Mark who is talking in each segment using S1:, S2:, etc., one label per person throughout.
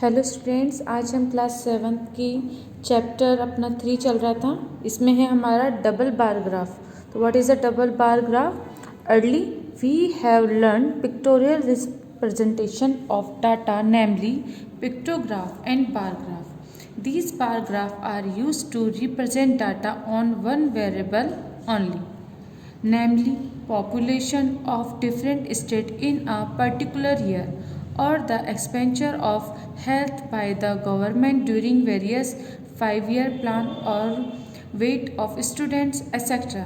S1: Hello students, आज हम class 7 की चैप्टर अपना 3 चल रहा था। इसमें है हमारा डबल बार ग्राफ। तो what is a double bar graph? Early we have learn pictorial representation of data, namely pictograph and bar graph. These bar graph are used to represent data on one variable only, namely population of different state in a particular year, or the expenditure of health by the government during various 5-year plan, or weight of students, etc.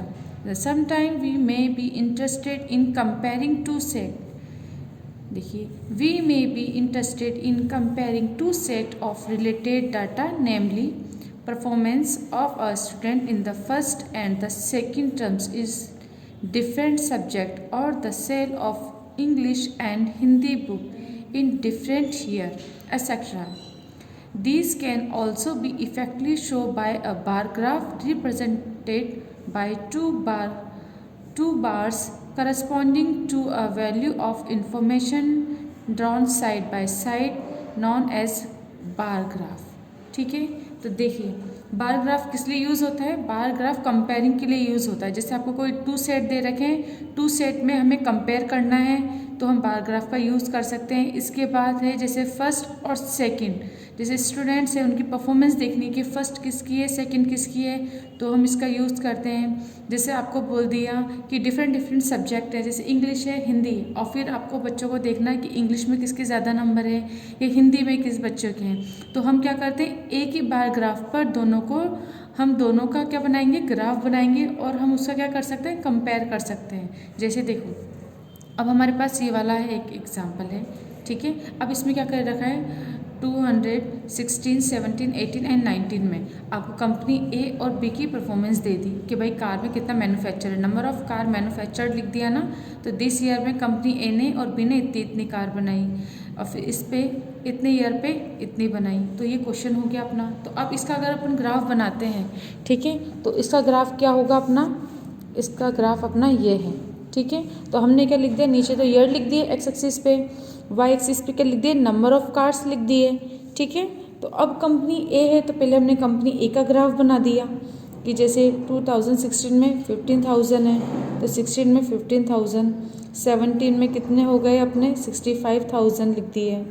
S1: Sometimes we may be interested in comparing two sets. देखिए, we may be interested in comparing two set of related data, namely performance of a student in the first and the second terms is different subject, or the sale of English and Hindi book in different year, etc. These can also be effectively shown by a bar graph represented by two bars corresponding to a value of information drawn side by side, known as bar graph. ठीक है, तो देखिए bar graph किस लिए use होता है? Bar graph comparing के लिए यूज़ होता है। जैसे आपको कोई टू सेट दे रखे हैं, टू सेट में हमें कंपेयर करना है तो हम बार ग्राफ का यूज़ कर सकते हैं। इसके बाद है जैसे फर्स्ट और सेकंड, जैसे स्टूडेंट्स हैं उनकी परफॉर्मेंस देखने की, फर्स्ट किसकी है, सेकंड किसकी है, तो हम इसका यूज़ करते हैं। जैसे आपको बोल दिया कि डिफरेंट सब्जेक्ट है, जैसे इंग्लिश है, हिंदी, और फिर आपको बच्चों को देखना है कि इंग्लिश में किसके ज़्यादा नंबर है या हिंदी में किस बच्चों के हैं। तो हम क्या करते हैं, एक ही बार ग्राफ पर हम दोनों का क्या बनाएंगे, ग्राफ बनाएंगे, और हम उसका क्या कर सकते हैं, कंपेयर कर सकते हैं। जैसे देखो, अब हमारे पास ये वाला है, एक एग्जाम्पल है, ठीक है। अब इसमें क्या कर रखा है, 216, 17, 18 एंड 19 में आपको कंपनी ए और बी की परफॉर्मेंस दे दी कि भाई कार में कितना मैन्युफैक्चर है, नंबर ऑफ कार मैन्युफैक्चर्ड लिख दिया ना। तो दिस ईयर में कंपनी ए ने और बी ने इतनी कार बनाई, और फिर इस पे इतने ईयर पे इतनी बनाई। तो ये क्वेश्चन हो गया अपना। तो अब इसका अगर अपन ग्राफ बनाते हैं, ठीक है, तो इसका ग्राफ क्या होगा अपना, इसका ग्राफ अपना ये है, ठीक है। तो हमने क्या लिख दिया, नीचे तो ईयर लिख दिए एक्स एक्सिस पे, वाई एक्सिस पे क्या लिख दिए, नंबर ऑफ कार्स लिख दिए, ठीक है। तो अब कंपनी ए है तो पहले हमने कंपनी ए का ग्राफ बना दिया कि जैसे 2016 में 15,000 है तो 16 में 15,000, 17 में कितने हो गए अपने 65,000 लिख दिए।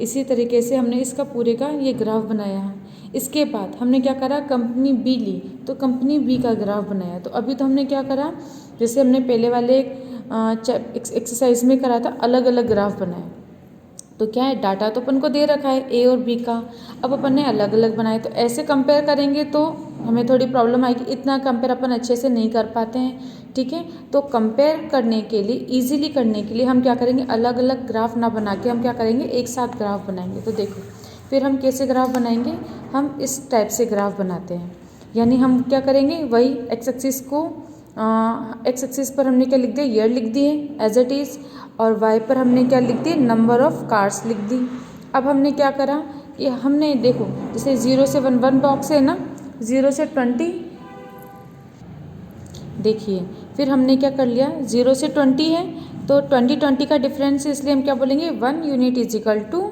S1: इसी तरीके से हमने इसका पूरे का ये ग्राफ बनाया है। इसके बाद हमने क्या करा, कंपनी बी ली तो कंपनी बी का ग्राफ बनाया। तो अभी तो हमने क्या करा, जैसे हमने पहले वाले एक्सरसाइज में करा था, अलग अलग ग्राफ बनाए। तो क्या है, डाटा तो अपन को दे रखा है ए और बी का, अब अपन ने अलग अलग बनाए। तो ऐसे कंपेयर करेंगे तो हमें थोड़ी प्रॉब्लम आएगी, इतना कंपेयर अपन अच्छे से नहीं कर पाते हैं, ठीक है। तो कंपेयर करने के लिए, इजीली करने के लिए हम क्या करेंगे, अलग अलग ग्राफ ना बना के हम क्या करेंगे, एक साथ ग्राफ बनाएंगे। तो देखो फिर हम कैसे ग्राफ बनाएंगे, हम इस टाइप से ग्राफ बनाते हैं। यानी हम क्या करेंगे, वही एक्स एक्सिस को एक्स एक्सिस पर हमने क्या लिख दिया, ईयर लिख दिए एज इट इज़, और वाई पर हमने क्या लिख दी, नंबर ऑफ कार्स लिख दी। अब हमने क्या करा कि हमने देखो जैसे 0 से 1 बॉक्स है ना, 0 से 20, देखिए फिर हमने क्या कर लिया, 0 से 20 है तो 20 का डिफरेंस है, इसलिए हम क्या बोलेंगे, 1 यूनिट इज इक्वल टू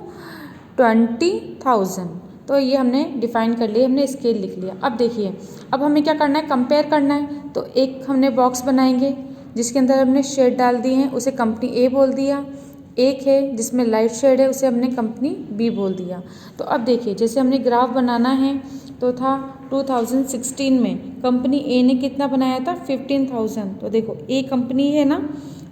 S1: 20,000। तो ये हमने डिफाइन कर लिया, हमने स्केल लिख लिया। अब देखिए, अब हमें क्या करना है, कंपेयर करना है। तो एक हमने बॉक्स बनाएंगे जिसके अंदर हमने शेड डाल दिए हैं, उसे कंपनी ए बोल दिया। एक है जिसमें लाइट शेड है, उसे हमने कंपनी बी बोल दिया। तो अब देखिए, जैसे हमने ग्राफ बनाना है तो था 2016 में कंपनी ए ने कितना बनाया था, 15,000। तो देखो ए कंपनी है ना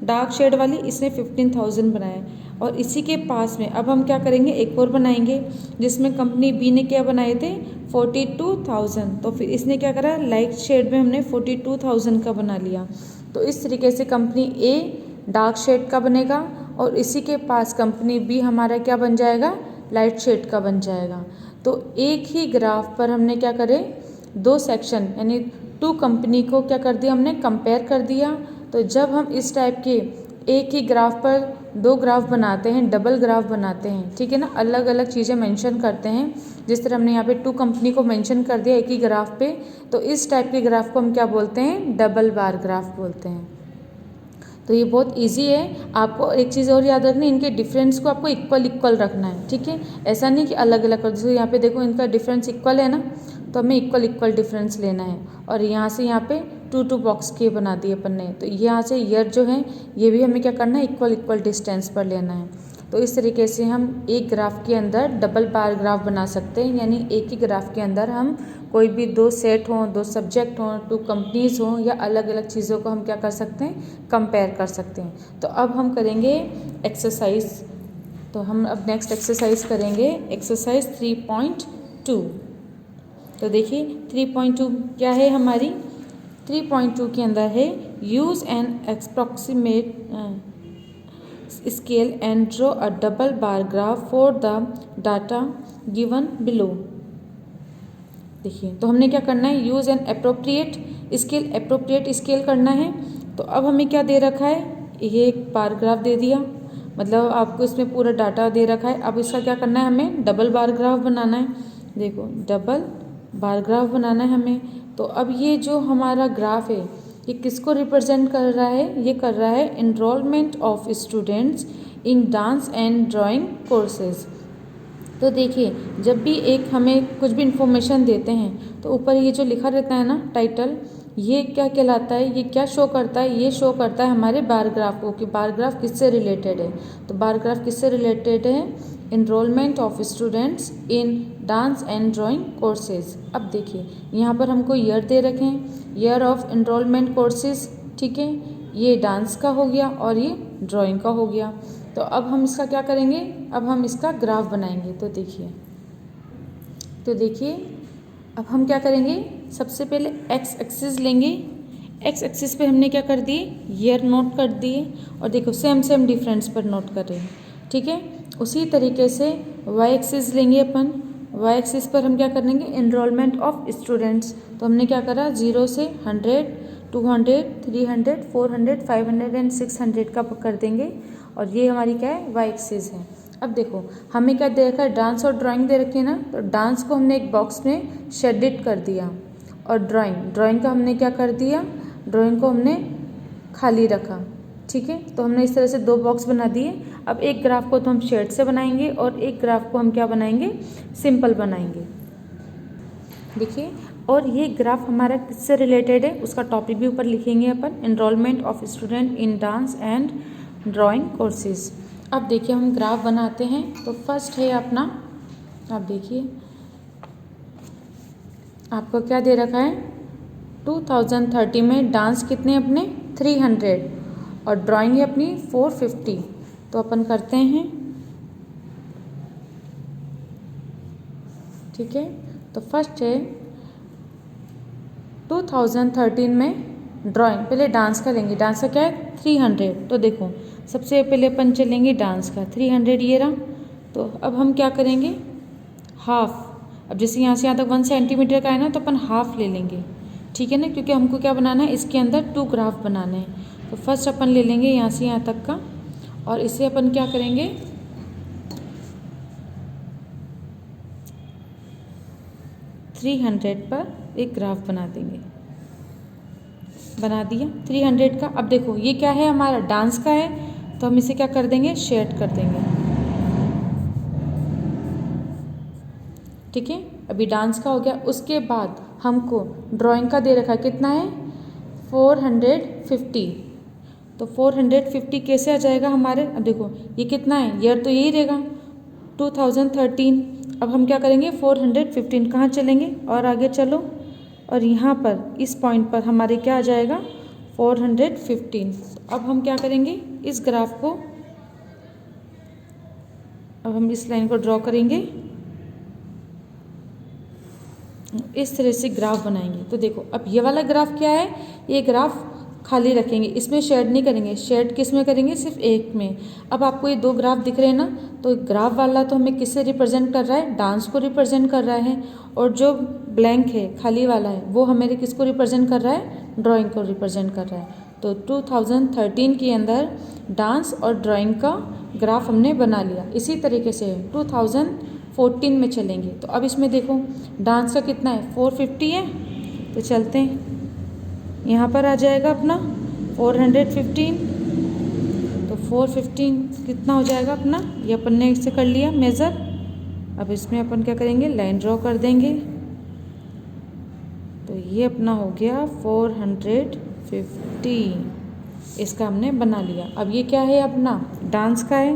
S1: डार्क शेड वाली, इसने 15,000 बनाया। और इसी के पास में अब हम क्या करेंगे, एक और बनाएंगे जिसमें कंपनी बी ने क्या बनाए थे, 42,000। तो फिर इसने क्या करा, लाइट शेड में हमने 42,000 का बना लिया। तो इस तरीके से कंपनी ए डार्क शेड का बनेगा और इसी के पास कंपनी बी हमारा क्या बन जाएगा, लाइट शेड का बन जाएगा। तो एक ही ग्राफ पर हमने क्या करे, दो सेक्शन यानी टू कंपनी को क्या कर दिया, हमने कंपेयर कर दिया। तो जब हम इस टाइप के एक ही ग्राफ पर दो ग्राफ बनाते हैं, डबल ग्राफ बनाते हैं, ठीक है ना, अलग अलग चीज़ें मेंशन करते हैं। जिस तरह हमने यहाँ पे टू कंपनी को मेंशन कर दिया एक ही ग्राफ पे, तो इस टाइप के ग्राफ को हम क्या बोलते हैं, डबल बार ग्राफ बोलते हैं। तो ये बहुत इजी है। आपको एक चीज़ और याद रखनी है, इनके डिफरेंस को आपको इक्वल रखना है, ठीक है। ऐसा नहीं कि अलग अलग कर, जैसे यहाँ पे देखो इनका डिफरेंस इक्वल है ना, तो हमें इक्वल डिफरेंस लेना है। और यहाँ से यहाँ पे 2 बॉक्स के बना दिए अपन ने, तो यहाँ से ईयर जो है ये भी हमें क्या करना है, इक्वल डिस्टेंस पर लेना है। तो इस तरीके से हम एक ग्राफ के अंदर डबल बार ग्राफ बना सकते हैं, यानी एक ही ग्राफ के अंदर हम कोई भी 2 सेट हों, 2 सब्जेक्ट हों, 2 कंपनीज हों, या अलग अलग चीज़ों को हम क्या कर सकते हैं, कंपेयर कर सकते हैं। तो अब हम करेंगे एक्सरसाइज। तो हम अब नेक्स्ट एक्सरसाइज करेंगे, एक्सरसाइज 3.2। तो देखिए 3.2 क्या है हमारी, 3.2 के अंदर है use an approximate scale and draw a double bar graph for the data given below. देखिए तो हमने क्या करना है, यूज़ एन अप्रोप्रिएट स्केल करना है। तो अब हमें क्या दे रखा है, ये एक बार ग्राफ दे दिया, मतलब आपको इसमें पूरा डाटा दे रखा है। अब इसका क्या करना है, हमें डबल बार ग्राफ बनाना है। देखो डबल बार ग्राफ बनाना है हमें। तो अब ये जो हमारा ग्राफ है ये किसको रिप्रेजेंट कर रहा है, ये कर रहा है enrolment of students in dance and drawing courses. तो देखिए जब भी एक हमें कुछ भी इन्फॉर्मेशन देते हैं तो ऊपर ये जो लिखा रहता है ना टाइटल, ये क्या कहलाता है, ये क्या शो करता है, ये शो करता है हमारे बार ग्राफ को कि बार ग्राफ किससे रिलेटेड है। तो बार ग्राफ किससे रिलेटेड है, enrolment of students in dance and drawing courses. अब देखिए यहाँ पर हमको ईयर दे रखे हैं, ईयर ऑफ एनरोलमेंट कोर्सेज, ठीक है, ये डांस का हो गया और ये ड्राइंग का हो गया। तो अब हम इसका क्या करेंगे, अब हम इसका ग्राफ बनाएंगे। तो देखिए अब हम क्या करेंगे, सबसे पहले एक्स एक्सिस लेंगे। एक्स एक्सिस पे हमने क्या कर दिए, ईयर नोट कर दिए, और देखो सेम डिफरेंस पर नोट कर रहे हैं, ठीक है। उसी तरीके से वाई एक्सिस लेंगे अपन। वाई एक्सिस पर हम क्या करेंगे, एनरोलमेंट ऑफ स्टूडेंट्स। तो हमने क्या करा, 0 से 100, 200, 300, 400, 500 एंड 600 का कर देंगे। और ये हमारी क्या है, वाई एक्सिस है। अब देखो हमें क्या दे रखा है, डांस और ड्राइंग दे रखी है ना। तो डांस को हमने एक बॉक्स में शेडेड कर दिया, और ड्राइंग का हमने क्या कर दिया, ड्राइंग को हमने खाली रखा, ठीक है। तो हमने इस तरह से 2 बॉक्स बना दिए। अब एक ग्राफ को तो हम शेड से बनाएंगे और एक ग्राफ को हम क्या बनाएंगे, सिंपल बनाएंगे। देखिए और ये ग्राफ हमारा किससे रिलेटेड है, उसका टॉपिक भी ऊपर लिखेंगे अपन, enrolment of student in dance and drawing courses. अब देखिए हम ग्राफ बनाते हैं। तो फर्स्ट है अपना, आप देखिए आपको क्या दे रखा है, 2030 में डांस कितने अपने 300 और ड्राइंग है अपनी 450। तो अपन करते हैं, ठीक है। तो फर्स्ट है 2013 में ड्राइंग, पहले डांस का लेंगे, डांस का क्या है 300। तो देखो सबसे पहले अपन चलेंगे डांस का 300 ये रहा। तो अब हम क्या करेंगे, हाफ। अब जैसे यहाँ से यहाँ तक 1 सेंटीमीटर का है ना, तो अपन हाफ ले लेंगे, ठीक है ना, क्योंकि हमको क्या बनाना है, इसके अंदर 2 ग्राफ बनाने हैं। तो फर्स्ट अपन ले लेंगे यहाँ से यहाँ तक का, और इसे अपन क्या करेंगे, थ्री 300 पर एक ग्राफ बना देंगे। बना दिया 300 का। अब देखो ये क्या है, हमारा डांस का है, तो हम इसे क्या कर देंगे, शेड कर देंगे, ठीक है। अभी डांस का हो गया। उसके बाद हमको ड्राइंग का दे रखा है, कितना है 450। तो 450 कैसे आ जाएगा हमारे, अब देखो ये कितना है, ईयर तो यही रहेगा 2013। अब हम क्या करेंगे, 415 कहाँ चलेंगे और आगे चलो, और यहाँ पर इस पॉइंट पर हमारे क्या आ जाएगा 415। अब हम क्या करेंगे, इस ग्राफ को, अब हम इस लाइन को ड्रॉ करेंगे, इस तरह से ग्राफ बनाएंगे। तो देखो अब ये वाला ग्राफ क्या है, ये ग्राफ खाली रखेंगे, इसमें शेड नहीं करेंगे। शेड किस में करेंगे, सिर्फ एक में। अब आपको ये 2 ग्राफ दिख रहे हैं ना, तो ग्राफ वाला तो हमें किससे रिप्रेजेंट कर रहा है, डांस को रिप्रेजेंट कर रहा है, और जो ब्लैंक है खाली वाला है वो हमें किसको रिप्रेजेंट कर रहा है, ड्राइंग को रिप्रेजेंट कर रहा है। तो 2013 के अंदर डांस और ड्राइंग का ग्राफ हमने बना लिया। इसी तरीके से 2014 में चलेंगे। तो अब इसमें देखो डांस का कितना है 450 है, तो चलते हैं, यहाँ पर आ जाएगा अपना 415, 415 कितना हो जाएगा अपना, ये अपन ने इससे कर लिया मेज़र। अब इसमें अपन क्या करेंगे, लाइन ड्रॉ कर देंगे। तो ये अपना हो गया 450, इसका हमने बना लिया। अब ये क्या है, अपना डांस का है,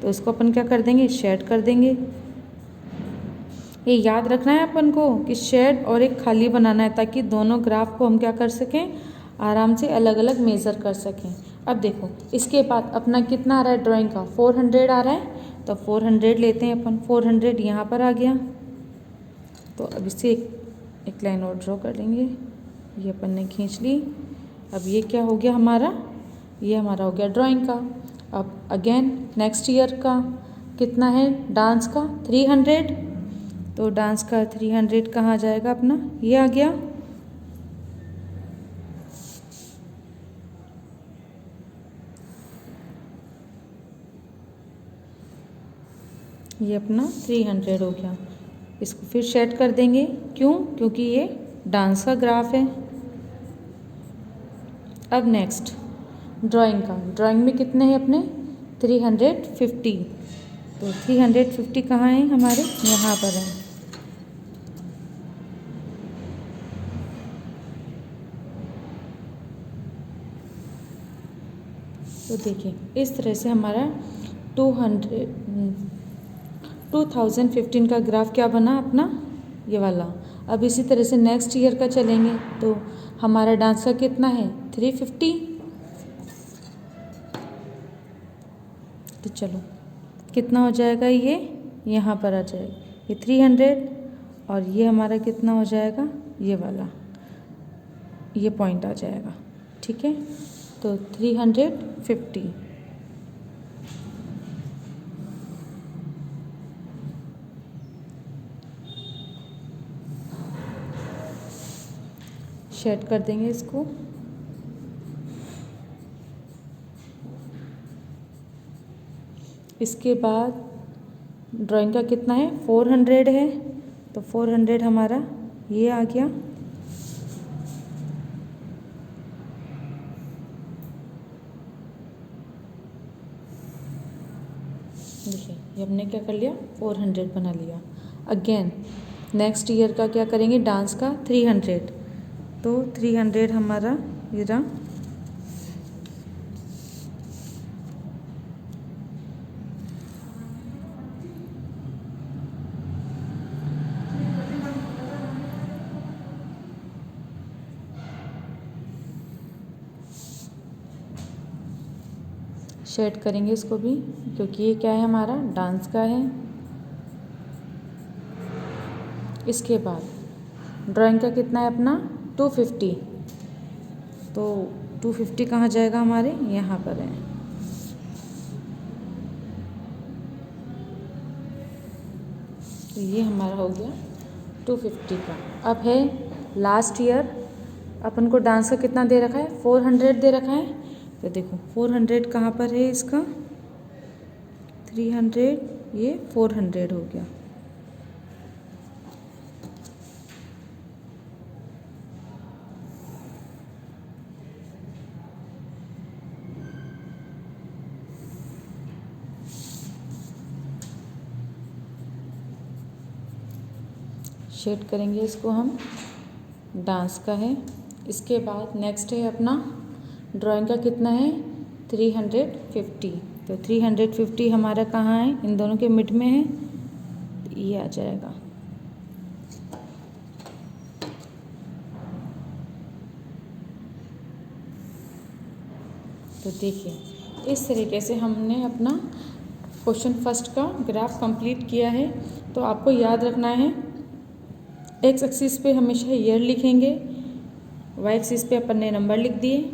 S1: तो इसको अपन क्या कर देंगे, शेड कर देंगे। ये याद रखना है अपन को कि शेड और एक खाली बनाना है, ताकि दोनों ग्राफ को हम क्या कर सकें, आराम से अलग अलग मेज़र कर सकें। अब देखो इसके बाद अपना कितना आ रहा है ड्राइंग का, 400 आ रहा है, तो 400 लेते हैं अपन। 400 यहाँ पर आ गया, तो अब इससे एक लाइन और ड्रॉ कर लेंगे। ये अपन ने खींच ली। अब ये क्या हो गया हमारा, ये हमारा हो गया ड्राइंग का। अब अगेन नेक्स्ट ईयर का कितना है, डांस का 300, तो डांस का 300 कहाँ जाएगा अपना, ये आ गया। ये अपना 300 हो गया। इसको फिर शेड कर देंगे, क्यों, क्योंकि ये डांस का ग्राफ है। अब नेक्स्ट ड्राइंग का, ड्राइंग में कितने हैं अपने 350, तो 350 कहाँ हैं हमारे, यहाँ पर हैं। तो देखिए इस तरह से हमारा 2015 का ग्राफ क्या बना अपना, ये वाला। अब इसी तरह से नेक्स्ट ईयर का चलेंगे, तो हमारा डांस का कितना है 350, तो चलो कितना हो जाएगा, ये यहाँ पर आ जाएगा ये 300, और ये हमारा कितना हो जाएगा, ये वाला, ये पॉइंट आ जाएगा। ठीक है, तो 350। शेड कर देंगे इसको। इसके बाद ड्राइंग का कितना है 400 है, तो 400 हमारा ये आ गया। देखिए ये हमने क्या कर लिया, 400 बना लिया। अगेन नेक्स्ट ईयर का क्या करेंगे, डांस का 300, तो 300 हमारा ये रहा। शेड करेंगे इसको भी, क्योंकि ये क्या है हमारा डांस का है। इसके बाद ड्राइंग का कितना है अपना 250, तो 250 कहाँ जाएगा हमारे, यहाँ पर है। तो ये हमारा हो गया 250 का। अब है लास्ट ईयर, अपन को डांस का कितना दे रखा है 400 दे रखा है, तो देखो 400 कहाँ पर है इसका, 300, ये 400 हो गया। शेड करेंगे इसको हम, डांस का है। इसके बाद नेक्स्ट है अपना ड्राइंग का कितना है 350, तो 350 हमारा कहाँ है, इन दोनों के मिड में है, तो ये आ जाएगा। तो देखिए इस तरीके से हमने अपना क्वेश्चन फर्स्ट का ग्राफ कंप्लीट किया है। तो आपको याद रखना है, एक्स एक्सिस पे हमेशा ईयर लिखेंगे, वाई एक्सिस पे अपन ने नंबर लिख दिए।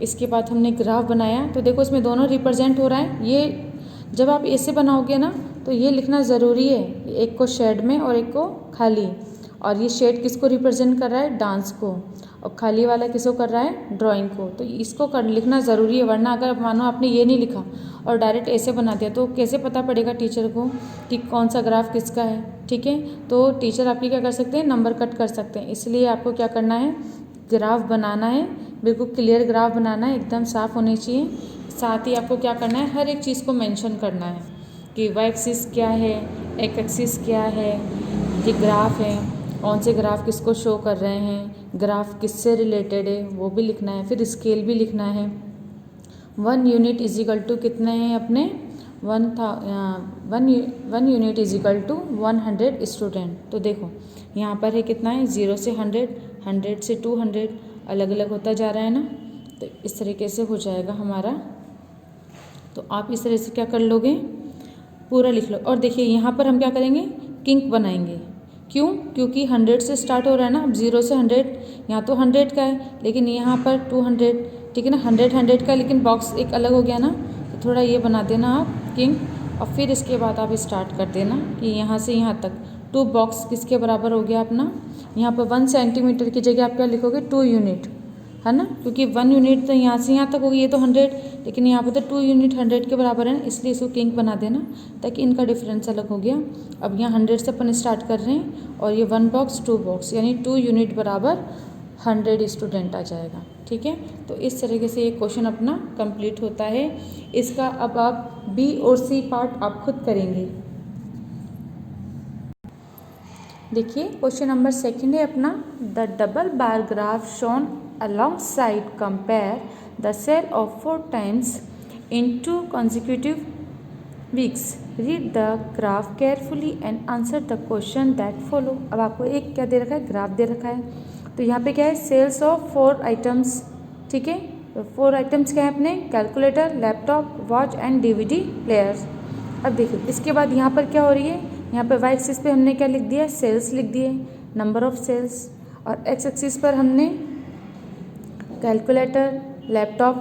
S1: इसके बाद हमने ग्राफ बनाया, तो देखो इसमें दोनों रिप्रेजेंट हो रहा है। ये जब आप ऐसे बनाओगे ना, तो ये लिखना ज़रूरी है, एक को शेड में और एक को खाली। और ये शेड किसको रिप्रेजेंट कर रहा है, डांस को, और खाली वाला किसको कर रहा है, ड्राइंग को। तो इसको लिखना ज़रूरी है, वरना अगर मानो आपने ये नहीं लिखा और डायरेक्ट ऐसे बना दिया, तो कैसे पता पड़ेगा टीचर को कि कौन सा ग्राफ किसका है। ठीक है, तो टीचर आपकी क्या कर सकते हैं, नंबर कट कर सकते हैं। इसलिए आपको क्या करना है, ग्राफ बनाना है, बिल्कुल क्लियर ग्राफ बनाना है, एकदम साफ होने चाहिए। साथ ही आपको क्या करना है, हर एक चीज़ को मेंशन करना है कि वाई एक्सिस क्या है, एक्स एक्सिस क्या है, ये ग्राफ है, कौन से ग्राफ किसको शो कर रहे हैं, ग्राफ किससे रिलेटेड है वो भी लिखना है, फिर स्केल भी लिखना है। 1 यूनिट इज इक्वल टू कितने हैं अपने 1 unit is equal to 100 student. तो देखो यहाँ पर है कितना है 0 से 100, 100 से 200, अलग अलग होता जा रहा है ना। तो इस तरीके से हो जाएगा हमारा। तो आप इस तरह से क्या कर लोगे, पूरा लिख लो। और देखिए यहाँ पर हम क्या करेंगे, किंक बनाएंगे। क्यों? क्योंकि 100 से स्टार्ट हो रहा है ना, अब 0 से 100, यहाँ तो 100 का है लेकिन यहाँ पर 200, ठीक है ना, 100 का, लेकिन बॉक्स एक अलग हो गया ना। तो थोड़ा ये बना देना आप किंक, और फिर इसके बाद आप स्टार्ट कर देना कि यहाँ से यहाँ तक 2 बॉक्स किसके बराबर हो गया अपना। यहाँ पर 1 सेंटीमीटर की जगह आप क्या लिखोगे, 2 यूनिट, है ना, क्योंकि 1 यूनिट तो यहाँ से यहाँ तक होगी, ये तो 100, लेकिन यहाँ पर तो 2 यूनिट 100 के बराबर है, इसलिए इसको किंक बना देना ताकि इनका डिफरेंस अलग हो गया। अब यहाँ 100 से अपन स्टार्ट कर रहे हैं और ये 1 बॉक्स 2 बॉक्स यानी 2 यूनिट बराबर 100 स्टूडेंट आ जाएगा। ठीक है, तो इस तरीके से ये क्वेश्चन अपना कंप्लीट होता है। इसका अब आप बी और सी पार्ट आप खुद करेंगे। देखिए क्वेश्चन नंबर 2 है अपना, the double bar graph shown alongside compare the sale of 4 times in 2 consecutive weeks. Read the graph carefully and answer the question that follow. अब आपको एक क्या दे रखा है, ग्राफ दे रखा है। तो यहाँ पे क्या है, सेल्स ऑफ 4 आइटम्स, ठीक है। तो 4 आइटम्स क्या है अपने, calculator, laptop, watch and DVD players. अब देखिए इसके बाद यहाँ पर क्या हो रही है, यहाँ पर वाई एक्सिस पे हमने क्या लिख दिया, सेल्स लिख दिए, नंबर ऑफ सेल्स, और एक्स एक्सिस पर हमने calculator, laptop,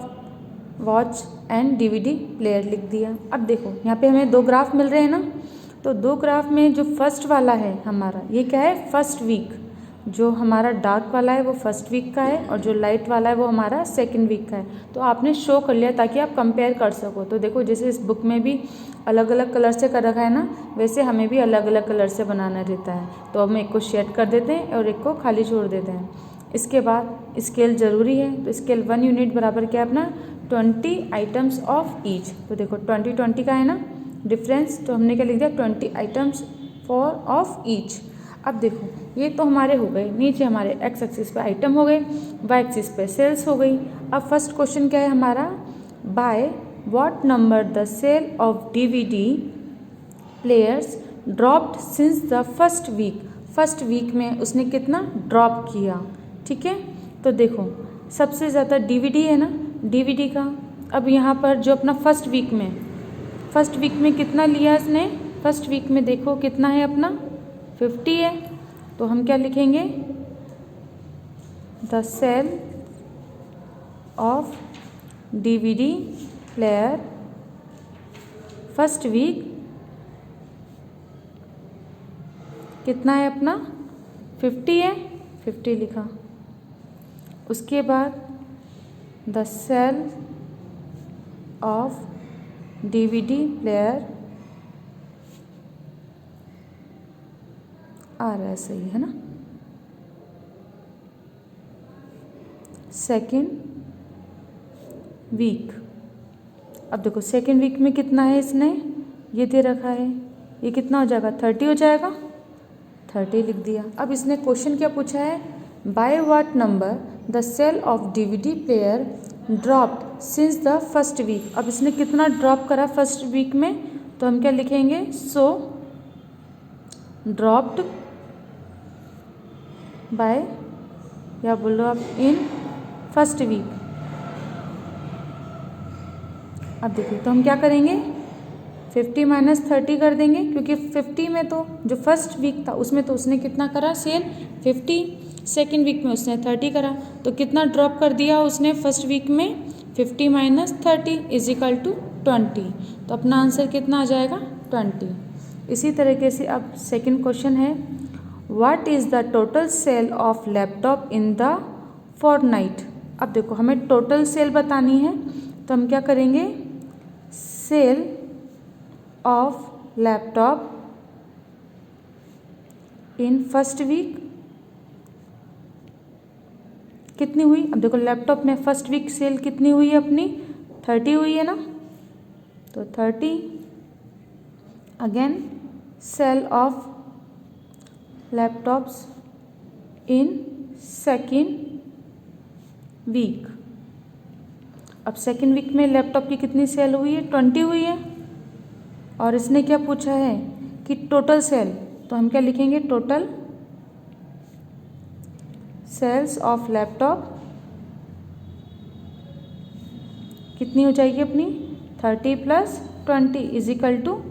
S1: watch and DVD player लिख दिया। अब देखो यहाँ पे हमें 2 ग्राफ मिल रहे हैं ना। तो 2 ग्राफ में जो फर्स्ट वाला है हमारा, ये क्या है, फर्स्ट वीक। जो हमारा डार्क वाला है वो फर्स्ट वीक का है और जो लाइट वाला है वो हमारा सेकंड वीक का है। तो आपने शो कर लिया ताकि आप कंपेयर कर सको। तो देखो जैसे इस बुक में भी अलग अलग कलर से कर रखा है ना, वैसे हमें भी अलग अलग कलर से बनाना रहता है। तो हम एक को शेड कर देते हैं और एक को खाली छोड़ देते हैं। इसके बाद स्केल ज़रूरी है, तो स्केल 1 यूनिट बराबर क्या है अपना 20 आइटम्स ऑफ ईच। तो देखो 20 का है ना डिफरेंस, तो हमने क्या लिख दिया 20 आइटम्स फॉर ऑफ ईच। अब देखो ये तो हमारे हो गए, नीचे हमारे एक्स एक्सिस पे आइटम हो गए, वाई एक्सिस पे सेल्स हो गई। अब फर्स्ट क्वेश्चन क्या है हमारा, by what number the sale of DVD players dropped since the first week. First week में उसने कितना ड्रॉप किया, ठीक है। तो देखो सबसे ज़्यादा डीवीडी है ना, डीवीडी का। अब यहाँ पर जो अपना फर्स्ट वीक में कितना लिया इसने, फर्स्ट वीक में देखो कितना है अपना 50 है। तो हम क्या लिखेंगे, the sale of DVD player first week कितना है अपना 50 है, 50 लिखा। उसके बाद the sale of DVD player आ रहा है, सही है ना, सेकेंड वीक। अब देखो सेकेंड वीक में कितना है, इसने ये दे रखा है, ये कितना हो जाएगा 30 हो जाएगा, 30 लिख दिया। अब इसने क्वेश्चन क्या पूछा है, by what number the sale of DVD player dropped since the first week. अब इसने कितना ड्रॉप करा फर्स्ट वीक में, तो हम क्या लिखेंगे, सो ड्रॉप्ड बाय, या बोलो आप इन फर्स्ट वीक। अब देखिए तो हम क्या करेंगे 50 माइनस 30 कर देंगे, क्योंकि 50 में तो जो फर्स्ट वीक था उसमें तो उसने कितना करा सेल 50, सेकेंड वीक में उसने 30 करा, तो कितना ड्रॉप कर दिया उसने फर्स्ट वीक में 50 माइनस 30 इज इक्वल टू 20। तो अपना आंसर कितना आ जाएगा 20। इसी तरीके से अब सेकेंड क्वेश्चन है, what is the total sale of laptop in the fortnight. अब देखो हमें टोटल सेल बतानी है, तो हम क्या करेंगे, sale of laptop in first week कितनी हुई। अब देखो लैपटॉप में फर्स्ट वीक सेल कितनी हुई है अपनी 30 हुई है ना, तो 30 again sale of laptops in second week. अब सेकेंड वीक में लैपटॉप की कितनी सेल हुई है, 20 हुई है। और इसने क्या पूछा है कि टोटल सेल, तो हम क्या लिखेंगे, टोटल सेल्स ऑफ लैपटॉप कितनी हो जाएगी अपनी, 30 + 20 =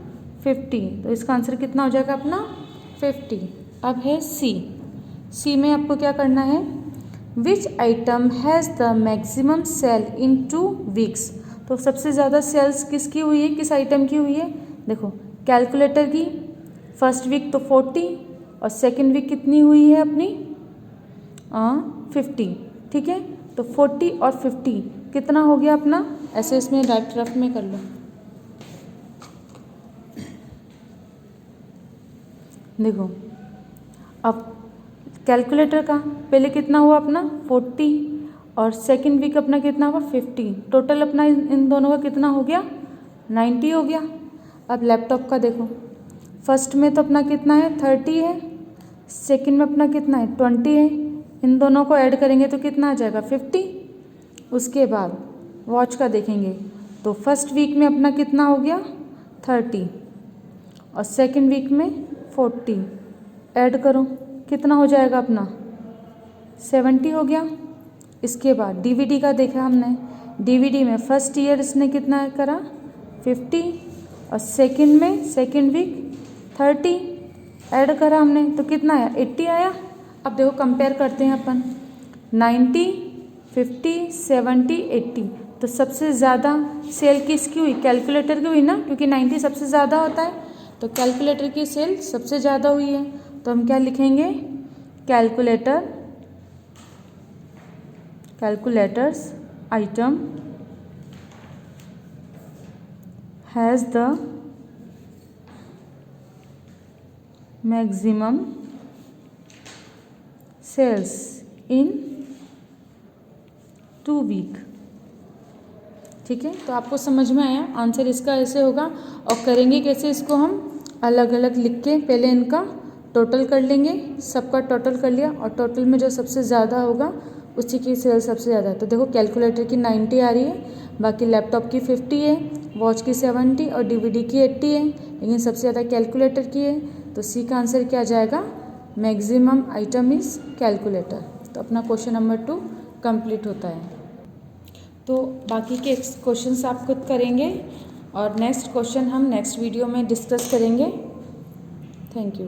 S1: 50। तो इसका आंसर कितना हो जाएगा अपना 50। अब है सी में आपको क्या करना है, which item has the maximum sale in 2 weeks. तो सबसे ज़्यादा सेल्स किसकी हुई है, किस आइटम की हुई है, देखो कैलकुलेटर की। फर्स्ट वीक तो 40 और सेकेंड वीक कितनी हुई है अपनी 50, ठीक है। तो 40 और 50 कितना हो गया अपना, ऐसे इसमें राइट रफ में कर लो। देखो अब कैलकुलेटर का पहले कितना हुआ अपना 40 और सेकेंड वीक अपना कितना हुआ 50, टोटल अपना इन दोनों का कितना हो गया 90 हो गया। अब लैपटॉप का देखो, फर्स्ट में तो अपना कितना है 30 है, सेकेंड में अपना कितना है 20 है, इन दोनों को ऐड करेंगे तो कितना आ जाएगा 50। उसके बाद वॉच का देखेंगे तो फर्स्ट वीक में अपना कितना हो गया 30 और सेकेंड वीक में 40, ऐड करो कितना हो जाएगा अपना 70 हो गया। इसके बाद डीवीडी का देखा हमने, डीवीडी में फर्स्ट ईयर इसने कितना करा 50 और सेकेंड में सेकेंड वीक 30, ऐड करा हमने तो कितना आया 80 आया। अब देखो कंपेयर करते हैं अपन 90, 50, 70, 80, तो सबसे ज़्यादा सेल किसकी हुई, कैलकुलेटर की हुई ना, क्योंकि 90 सबसे ज़्यादा होता है, तो कैलकुलेटर की सेल सबसे ज़्यादा हुई है। तो हम क्या लिखेंगे, calculators item has the maximum sales in 2 week. ठीक है, तो आपको समझ में आया, आंसर इसका ऐसे होगा। और करेंगे कैसे इसको, हम अलग अलग लिख के पहले इनका टोटल कर लेंगे, सबका टोटल कर लिया और टोटल में जो सबसे ज़्यादा होगा उसी की सेल सबसे ज़्यादा है। तो देखो कैलकुलेटर की 90 आ रही है, बाकी लैपटॉप की 50 है, वॉच की 70 और डीवीडी की 80 है, लेकिन सबसे ज़्यादा कैलकुलेटर की है। तो सी का आंसर क्या आ जाएगा, मैक्सिमम आइटम इज़ कैलकुलेटर। तो अपना क्वेश्चन नंबर 2 कंप्लीट होता है। तो बाकी के क्वेश्चंस आप खुद करेंगे और नेक्स्ट क्वेश्चन हम नेक्स्ट वीडियो में डिस्कस करेंगे। Thank you.